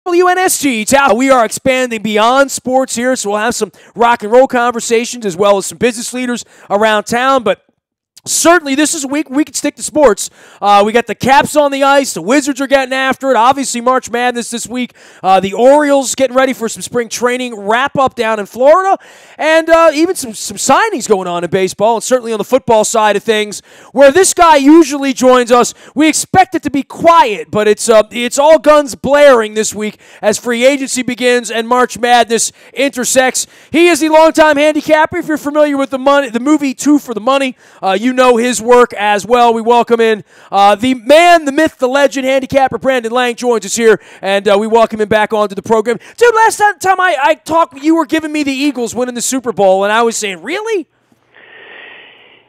WNST, Tal. We are expanding beyond sports here, so we'll have some rock and roll conversations as well as some business leaders around town, but certainly, this is a week we can stick to sports. We got the Caps on the ice. The Wizards are getting after it. Obviously, March Madness this week. The Orioles getting ready for some spring training wrap-up down in Florida. And even some signings going on in baseball, and certainly on the football side of things, where this guy usually joins us. We expect it to be quiet, but it's all guns blaring this week as free agency begins and March Madness intersects. He is the longtime handicapper. If you're familiar with the movie Two for the Money, you know his work as well. We welcome in the man, the myth, the legend, Handicapper Brandon Lang joins us here, and we welcome him back onto the program. Dude, last time I talked, you were giving me the Eagles winning the Super Bowl, and I was saying, really?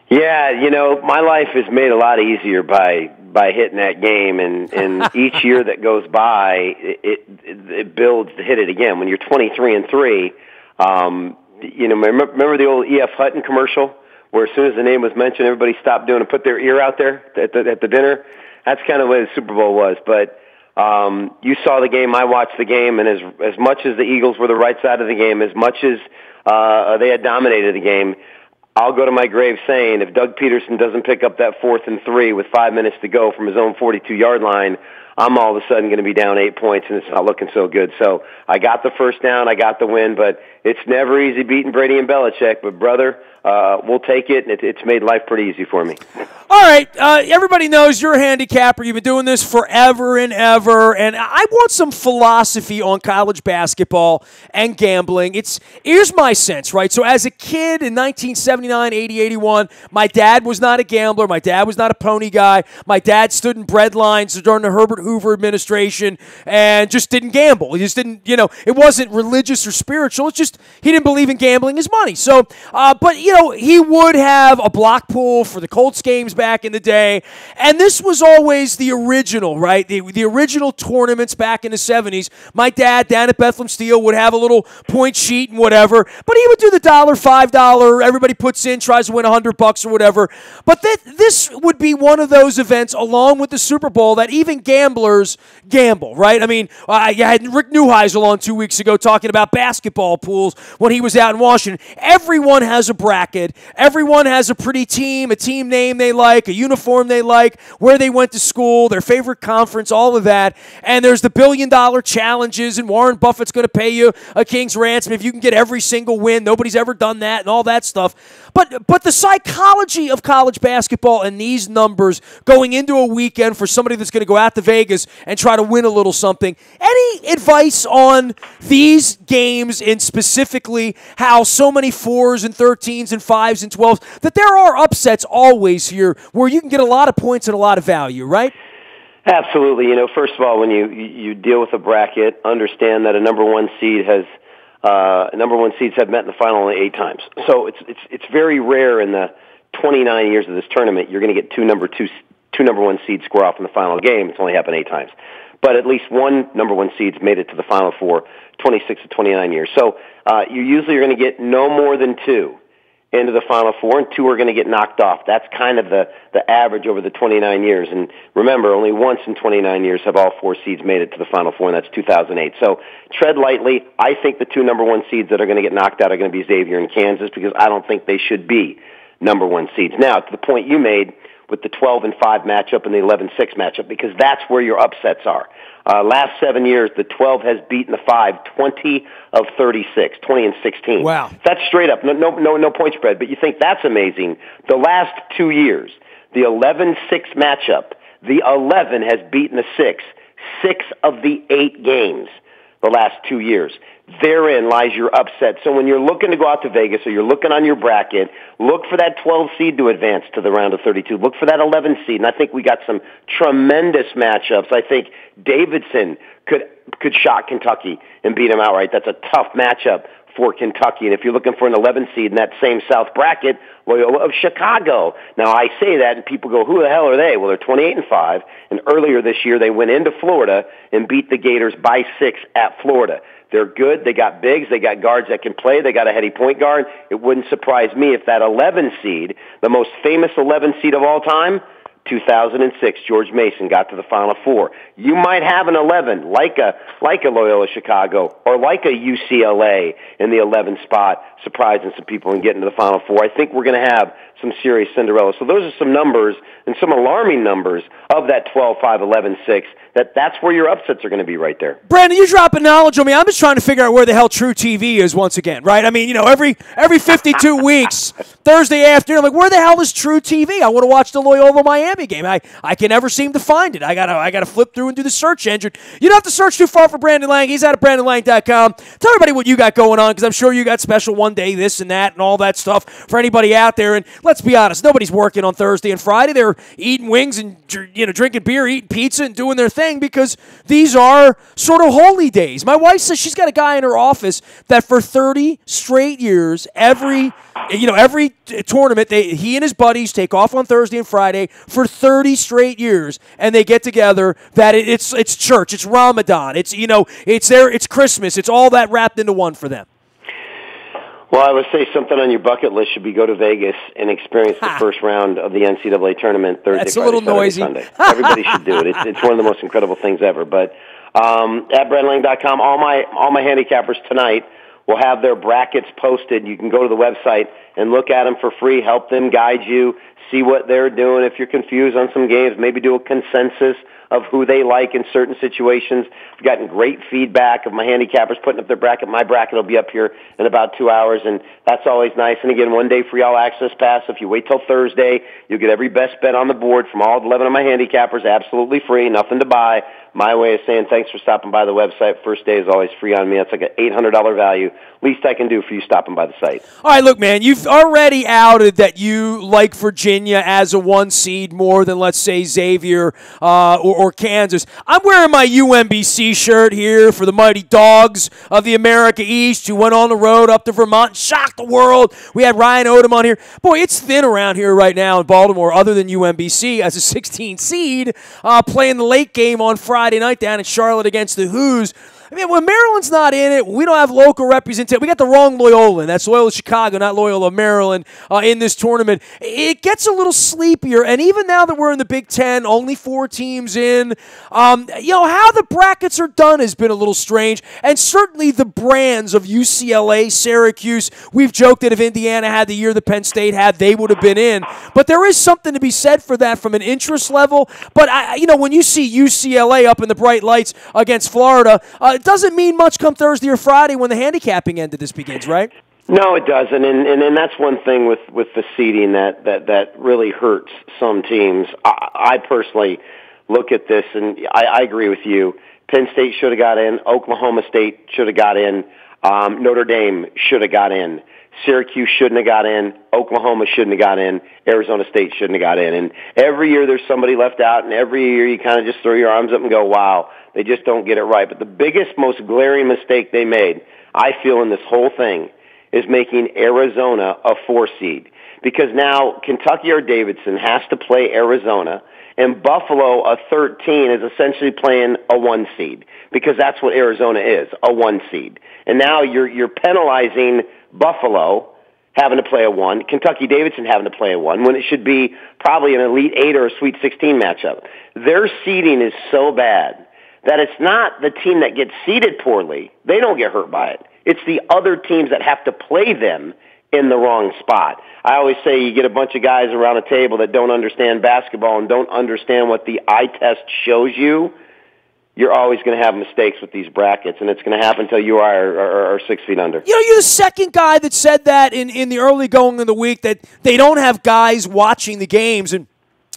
Yeah, my life is made a lot easier by hitting that game, and each year that goes by, it builds to hit it again. When you're 23-3, remember the old E.F. Hutton commercial, where as soon as the name was mentioned, everybody stopped doing and put their ear out there at the dinner? That's kind of the way the Super Bowl was. But you saw the game, I watched the game, and as much as the Eagles were the right side of the game, as much as they had dominated the game, I'll go to my grave saying, if Doug Peterson doesn't pick up that 4th and 3 with 5 minutes to go from his own 42-yard line, I'm all of a sudden going to be down 8 points, and it's not looking so good. So I got the first down, I got the win, but it's never easy beating Brady and Belichick. But, brother, we'll take it, and it's made life pretty easy for me. All right, everybody knows you're a handicapper. You've been doing this forever and ever, and I want some philosophy on college basketball and gambling. Here's my sense, right? So as a kid in 1979, 80, 81, my dad was not a gambler. My dad was not a pony guy. My dad stood in bread lines during the Herbert Hoover administration and just didn't gamble. He just didn't, it wasn't religious or spiritual. It's just he didn't believe in gambling his money. So, but, he would have a block pool for the Colts games back in the day, and this was always the original, right? The original tournaments back in the 70s. My dad down at Bethlehem Steel would have a little point sheet and whatever, but he would do the $1, $5, everybody puts in, tries to win $100 or whatever. But this would be one of those events, along with the Super Bowl, that even gamblers gamble, right? I mean, I had Rick Neuheisel on 2 weeks ago talking about basketball pools when he was out in Washington. Everyone has a bracket. Everyone has a pretty team, a team name they like, a uniform they like, where they went to school, their favorite conference, all of that. And there's the $1 billion challenges, and Warren Buffett's going to pay you a king's ransom if you can get every single win. Nobody's ever done that and all that stuff. But the psychology of college basketball and these numbers going into a weekend for somebody that's going to go out to Vegas and try to win a little something. Any advice on these games and specifically how so many 4s and 13s and 5s and 12s, that there are upsets always here where you can get a lot of points and a lot of value, right? Absolutely. First of all, when you deal with a bracket, understand that a number one seeds have met in the final only 8 times. So it's very rare in the 29 years of this tournament you're going to get two number one seeds square off in the final game. It's only happened 8 times. But at least one number one seed's made it to the Final Four 26 to 29 years. So you usually are going to get no more than 2 into the Final Four, and 2 are going to get knocked off. That's kind of the average over the 29 years. And remember, only once in 29 years have all 4 seeds made it to the Final Four, and that's 2008. So tread lightly. I think the 2 number one seeds that are going to get knocked out are going to be Xavier and Kansas, because I don't think they should be number one seeds. Now, to the point you made with the 12 and 5 matchup and the 11-6 matchup, because that's where your upsets are. Last 7 years, the 12 has beaten the 5 20 of 36, 20 and 16. Wow. That's straight up, no point spread, but you think that's amazing. The last 2 years, the 11-6 matchup, the 11 has beaten the 6 of the 8 games the last 2 years. Therein lies your upset. So when you're looking to go out to Vegas or you're looking on your bracket, look for that 12 seed to advance to the round of 32. Look for that 11 seed. And I think we got some tremendous matchups. I think Davidson could shock Kentucky and beat them outright. That's a tough matchup for Kentucky. And if you're looking for an 11 seed in that same South bracket, Loyola of Chicago. Now, I say that, and people go, who the hell are they? Well, they're 28-5, and earlier this year they went into Florida and beat the Gators by 6 at Florida. They're good. They got bigs. They got guards that can play. They got a heady point guard. It wouldn't surprise me if that 11 seed, the most famous 11 seed of all time, 2006, George Mason got to the Final Four. You might have an 11, like a Loyola Chicago or like a UCLA in the 11th spot, surprising some people and getting to the Final Four. I think we're going to have some serious Cinderella. So those are some numbers and some alarming numbers of that 12, 5, 11, 6. That's where your upsets are going to be right there. Brandon, you dropping knowledge on me. I'm just trying to figure out where the hell True TV is once again, right? I mean, you know, every 52 weeks, Thursday afternoon, I'm like, where the hell is True TV? I want to watch the Loyola Miami game. I can never seem to find it. I gotta flip through and do the search engine. You don't have to search too far for Brandon Lang. He's out at BrandonLang.com. Tell everybody what you got going on, because I'm sure you got special one day this and that and all that stuff for anybody out there. And let's be honest, nobody's working on Thursday and Friday. They're eating wings and, you know, drinking beer, eating pizza, and doing their thing, because these are sort of holy days. My wife says she's got a guy in her office that for 30 straight years, every tournament, he and his buddies take off on Thursday and Friday for 30 straight years, and they get together. That it's church, it's Ramadan, it's Christmas, it's all that wrapped into one for them. Well, I would say something on your bucket list should be go to Vegas and experience the first round of the NCAA tournament Thursday, That's Friday, a little Saturday, noisy. Sunday. Everybody should do it. It's one of the most incredible things ever. But at BrandonLang.com, all my handicappers tonight will have their brackets posted. You can go to the website and look at them for free, help them guide you, see what they're doing. If you're confused on some games, maybe do a consensus of who they like in certain situations. I've gotten great feedback of my handicappers putting up their bracket. My bracket will be up here in about 2 hours, and that's always nice. And again, one day free all access pass. If you wait till Thursday, you'll get every best bet on the board from all 11 of my handicappers, absolutely free, nothing to buy. My way of saying thanks for stopping by the website. First day is always free on me. That's like an $800 value. Least I can do for you stopping by the site. All right, look, man, you've already outed that you like Virginia as a 1 seed more than, let's say, Xavier or Kansas. I'm wearing my UMBC shirt here for the Mighty Dogs of the America East, who went on the road up to Vermont and shocked the world. We had Ryan Odom on here. Boy, it's thin around here right now in Baltimore, other than UMBC as a 16 seed, playing the late game on Friday night down in Charlotte against the Who's. I mean, when Maryland's not in it, we don't have local representation. We got the wrong Loyola. That's Loyola Chicago, not Loyola Maryland, in this tournament. It gets a little sleepier, and even now that we're in the Big Ten, only 4 teams in, how the brackets are done has been a little strange, and certainly the brands of UCLA, Syracuse, we've joked that if Indiana had the year that Penn State had, they would have been in. But there is something to be said for that from an interest level. But, when you see UCLA up in the bright lights against Florida, it doesn't mean much come Thursday or Friday when the handicapping end of this begins, right? No, it doesn't, and that's one thing with the seeding that really hurts some teams. I personally look at this, and I agree with you. Penn State should have got in. Oklahoma State should have got in. Notre Dame should have got in. Syracuse shouldn't have got in. Oklahoma shouldn't have got in. Arizona State shouldn't have got in. And every year there's somebody left out, and every year you kind of just throw your arms up and go, wow, they just don't get it right. But the biggest, most glaring mistake they made, I feel, in this whole thing is making Arizona a 4 seed. Because now Kentucky or Davidson has to play Arizona, and Buffalo, a 13, is essentially playing a 1 seed, because that's what Arizona is, a 1 seed. And now you're penalizing Buffalo having to play a 1, Kentucky Davidson having to play a 1, when it should be probably an Elite 8 or a Sweet 16 matchup. Their seeding is so bad that it's not the team that gets seeded poorly. They don't get hurt by it. It's the other teams that have to play them in the wrong spot. I always say you get a bunch of guys around a table that don't understand basketball and don't understand what the eye test shows you. You're always going to have mistakes with these brackets, and it's going to happen until you are 6 feet under. You're the second guy that said that in the early going of the week, that they don't have guys watching the games. And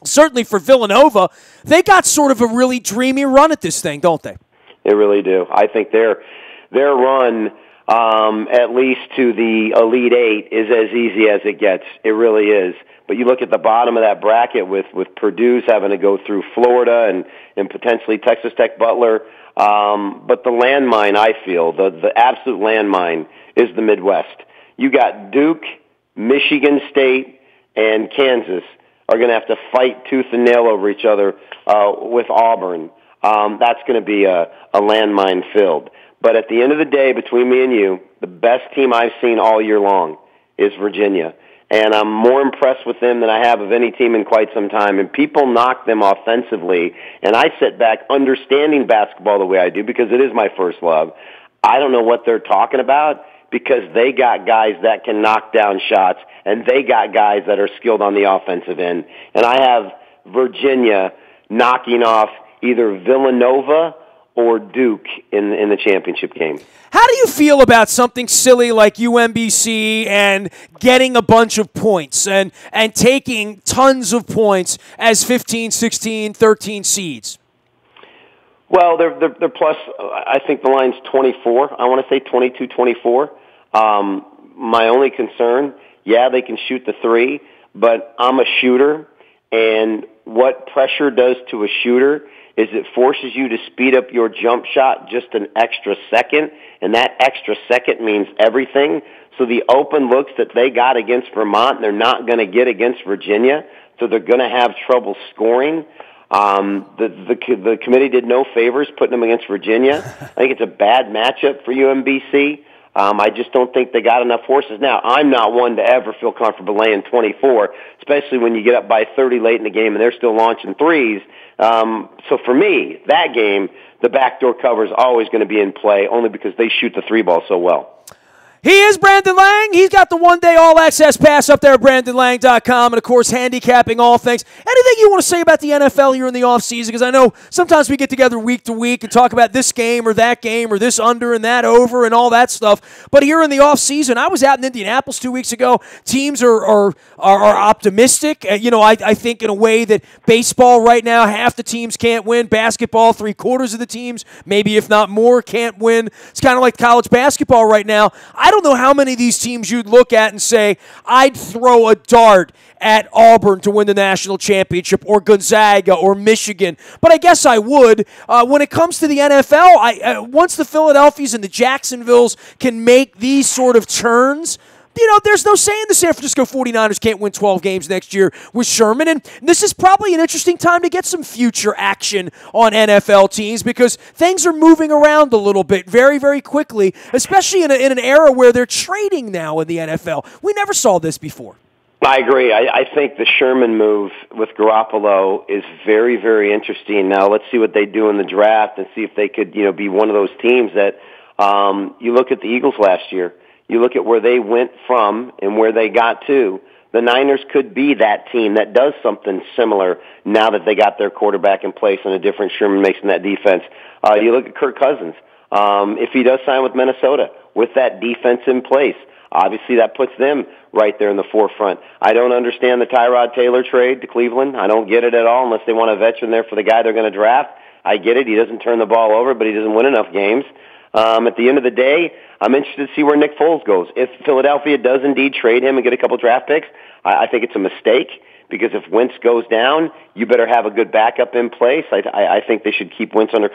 certainly for Villanova, they got sort of a really dreamy run at this thing, don't they? They really do. I think their run, at least to the Elite 8, is as easy as it gets. It really is. But you look at the bottom of that bracket with Purdue's having to go through Florida and potentially Texas Tech Butler. But the landmine, I feel, the absolute landmine is the Midwest. You got Duke, Michigan State, and Kansas are going to have to fight tooth and nail over each other with Auburn. That's going to be a landmine filled. But at the end of the day, between me and you, the best team I've seen all year long is Virginia. and I'm more impressed with them than I have of any team in quite some time. And people knock them offensively, and I sit back understanding basketball the way I do because it is my first love. I don't know what they're talking about because they got guys that can knock down shots, and they got guys that are skilled on the offensive end. And I have Virginia knocking off either Villanova or Duke in the championship game. How do you feel about something silly like UMBC and getting a bunch of points and taking tons of points as 15, 16, 13 seeds? Well, they're plus, I think the line's 24. I want to say 22, 24. My only concern, they can shoot the three, but I'm a shooter, and what pressure does to a shooter is it forces you to speed up your jump shot just an extra second, and that extra second means everything. So the open looks that they got against Vermont, they're not going to get against Virginia, so they're going to have trouble scoring. The committee did no favors putting them against Virginia. I think it's a bad matchup for UMBC. I just don't think they got enough horses. Now, I'm not one to ever feel comfortable laying 24, especially when you get up by 30 late in the game and they're still launching threes. So for me, that game, the backdoor cover is always going to be in play only because they shoot the three ball so well. He is Brandon Lang. He's got the one-day all-access pass up there at BrandonLang.com, and, of course, handicapping all things. Anything you want to say about the NFL here in the offseason? Because I know sometimes we get together week to week and talk about this game or this under and that over and all that stuff. But here in the offseason, I was out in Indianapolis 2 weeks ago. Teams are optimistic. I think in a way that baseball right now, half the teams can't win. Basketball, 3/4 of the teams, maybe if not more, can't win. It's kind of like college basketball right now. I don't know how many of these teams you'd look at and say, I'd throw a dart at Auburn to win the national championship or Gonzaga or Michigan, but I guess I would. When it comes to the NFL, once the Philadelphias and the Jacksonvilles can make these sort of turns, there's no saying the San Francisco 49ers can't win 12 games next year with Sherman. And this is probably an interesting time to get some future action on NFL teams because things are moving around a little bit very, very quickly, especially in an era where they're trading now in the NFL. We never saw this before. I agree. I think the Sherman move with Garoppolo is very, very interesting. Now, let's see what they do in the draft and see if they could, be one of those teams that you look at the Eagles last year. You look at where they went from and where they got to. The Niners could be that team that does something similar now that they got their quarterback in place and a different Sherman makes in that defense. You look at Kirk Cousins. If he does sign with Minnesota with that defense in place, obviously that puts them right there in the forefront. I don't understand the Tyrod Taylor trade to Cleveland. I don't get it at all unless they want a veteran there for the guy they're going to draft. I get it. He doesn't turn the ball over, but he doesn't win enough games. At the end of the day, I'm interested to see where Nick Foles goes. If Philadelphia does indeed trade him and get a couple draft picks, I think it's a mistake because if Wentz goes down, you better have a good backup in place. I think they should keep Foles under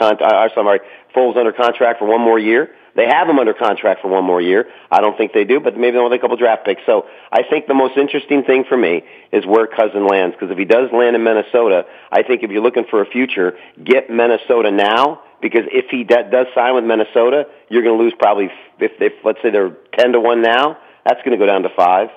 contract for one more year. They have him under contract for one more year. I don't think they do, but maybe they'll want a couple draft picks. So I think the most interesting thing for me is where Cousins lands, because if he does land in Minnesota, I think if you're looking for a future, get Minnesota now, because if he does sign with Minnesota, you're going to lose probably, if let's say they're 10-1 now, that's going to go down to 5.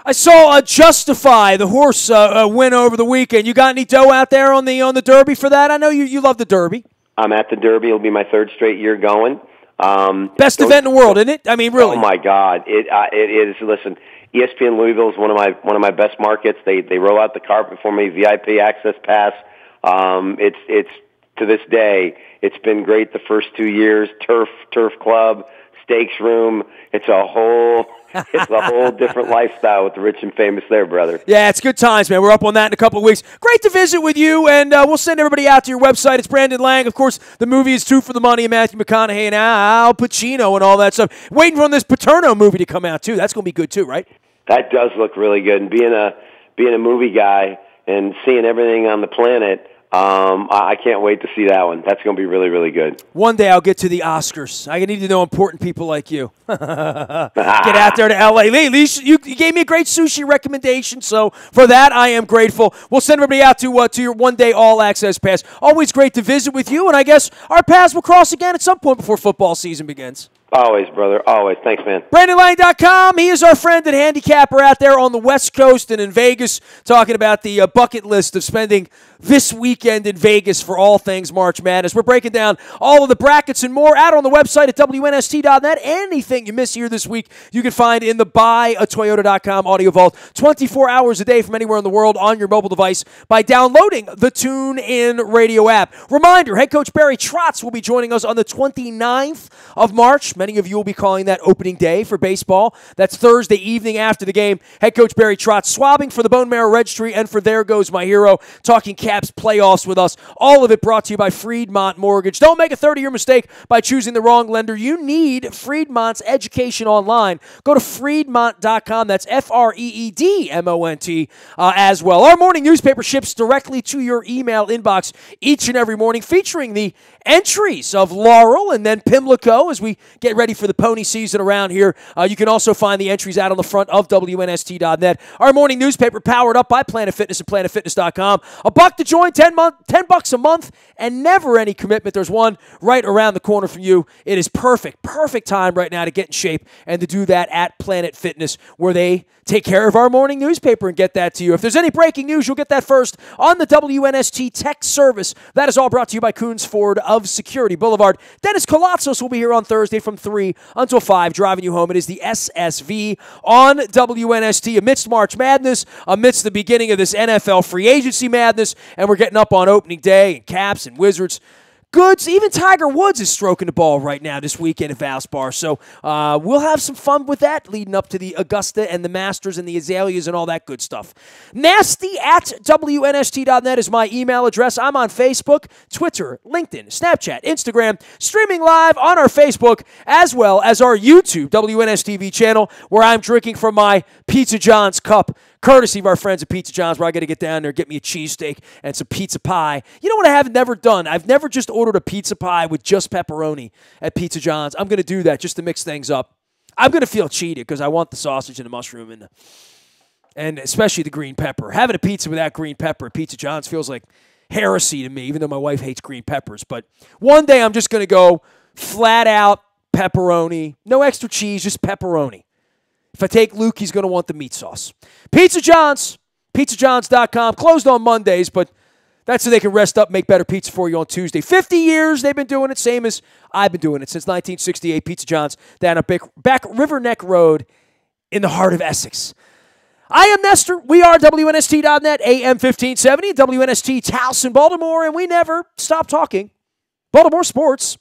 I saw Justify, the horse, win over the weekend. You got any dough out there on the Derby for that? I know you love the Derby. I'm at the Derby. It'll be my third straight year going. Best event in the world, isn't it? I mean, really. Oh my God, it is. Listen, ESPN Louisville is one of my best markets. They roll out the carpet for me, VIP access pass. It's to this day, it's been great. The first 2 years, turf club, stakes room. It's a whole different lifestyle with the rich and famous there, brother. Yeah, it's good times, man. We're up on that in a couple of weeks. Great to visit with you, and we'll send everybody out to your website. It's Brandon Lang. Of course, the movie is Two for the Money, and Matthew McConaughey and Al Pacino and all that stuff. Waiting for this Paterno movie to come out, too. That's going to be good, too, right? That does look really good. And being a movie guy and seeing everything on the planet, I can't wait to see that one. That's going to be really, really good. One day I'll get to the Oscars. I need to know important people like you. Get out there to L.A. Lee, you gave me a great sushi recommendation, so for that I am grateful. We'll send everybody out to your one-day all-access pass. Always great to visit with you, and I guess our paths will cross again at some point before football season begins. Always, brother. Always. Thanks, man. BrandonLang.com. He is our friend and handicapper out there on the West Coast and in Vegas, talking about the bucket list of spending this weekend in Vegas for all things March Madness. We're breaking down all of the brackets and more out on the website at WNST.net. Anything you miss here this week, you can find in the buyatoyota.com audio vault 24 hours a day from anywhere in the world on your mobile device by downloading the TuneIn Radio app. Reminder, head coach Barry Trotz will be joining us on the 29th of March. Many of you will be calling that opening day for baseball. That's Thursday evening after the game. Head coach Barry Trotz swabbing for the Bone Marrow Registry and for There Goes My Hero, talking Caps playoffs with us. All of it brought to you by Freedmont Mortgage. Don't make a 30-year mistake by choosing the wrong lender. You need Freedmont's education online. Go to Freedmont.com. That's FREEDMONT as well. Our morning newspaper ships directly to your email inbox each and every morning, featuring the entries of Laurel and then Pimlico as we get ready for the pony season around here. You can also find the entries out on the front of WNST.net. Our morning newspaper powered up by Planet Fitness and PlanetFitness.com. $1 to join, $10 a month, and never any commitment. There's one right around the corner from you. It is perfect time right now to get in shape and to do that at Planet Fitness, where they take care of our morning newspaper and get that to you. If there's any breaking news, you'll get that first on the WNST Tech Service. That is all brought to you by Coons Ford of Security Boulevard. Dennis Kolatzos will be here on Thursday from 3 until 5, driving you home. It is the SSV on WNST amidst March Madness, amidst the beginning of this NFL free agency madness, and we're getting up on opening day, and Caps and Wizards. Goods, even Tiger Woods is stroking the ball right now this weekend at Valspar. So we'll have some fun with that leading up to the Augusta and the Masters and the Azaleas and all that good stuff. Nasty at WNST.net is my email address. I'm on Facebook, Twitter, LinkedIn, Snapchat, Instagram, streaming live on our Facebook, as well as our YouTube WNSTV channel, where I'm drinking from my Pizza John's cup, courtesy of our friends at Pizza John's, where I got to get down there, get me a cheesesteak and some pizza pie. You know what I have never done? I've never just ordered a pizza pie with just pepperoni at Pizza John's. I'm going to do that just to mix things up. I'm going to feel cheated because I want the sausage and the mushroom and especially the green pepper. Having a pizza without green pepper at Pizza John's feels like heresy to me, even though my wife hates green peppers. But one day I'm just going to go flat out pepperoni, no extra cheese, just pepperoni. If I take Luke, he's going to want the meat sauce. Pizza John's, pizzajohns.com, closed on Mondays, but that's so they can rest up, make better pizza for you on Tuesday. 50 years they've been doing it, same as I've been doing it since 1968. Pizza John's down at back River Neck Road in the heart of Essex. I am Nestor. We are WNST.net, AM 1570, WNST Towson, Baltimore, and we never stop talking Baltimore sports.